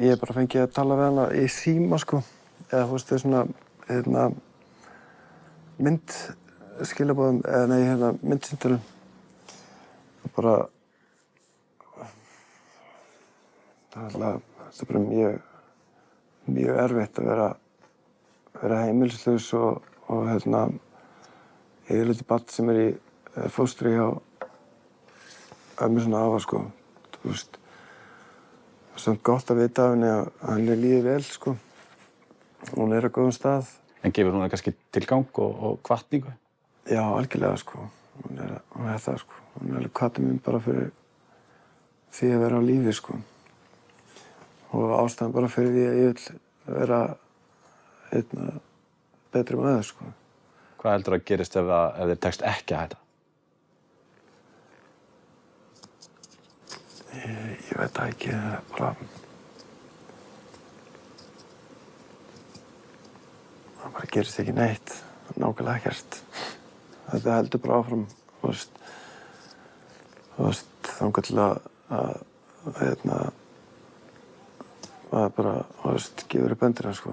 ég hef bara fengið að tala við hana í síma, sko. Eða, þú veist, svona, myndskilaboðum, eða nei, myndsýndölum. Bara, það er bara mjög erfitt að vera heimilislaus og yfirleitt barn sem í fóstri hjá ömmu svona afa, sko. Þú veist, það er samt gott að vita af henni að henni líði vel, sko. Hún á góðum stað. En gefur hún það kannski tilgang og hvatningu? Já, algjörlega, sko. Hún er það, sko. Hún er alveg hvatið mér bara fyrir því að vera á lífi, sko. Og ástæðan bara fyrir því að ég vil vera betri maður, sko. Hvað heldur að gerist ef þér tekst ekki að hætta? Ég veit það ekki, bara... Það bara gerist ekki neitt, nákvæmlega ekkert. Þetta heldur bara áfram, þú veist, þangað til að maður bara, þú veist, gefur upp öndina, sko.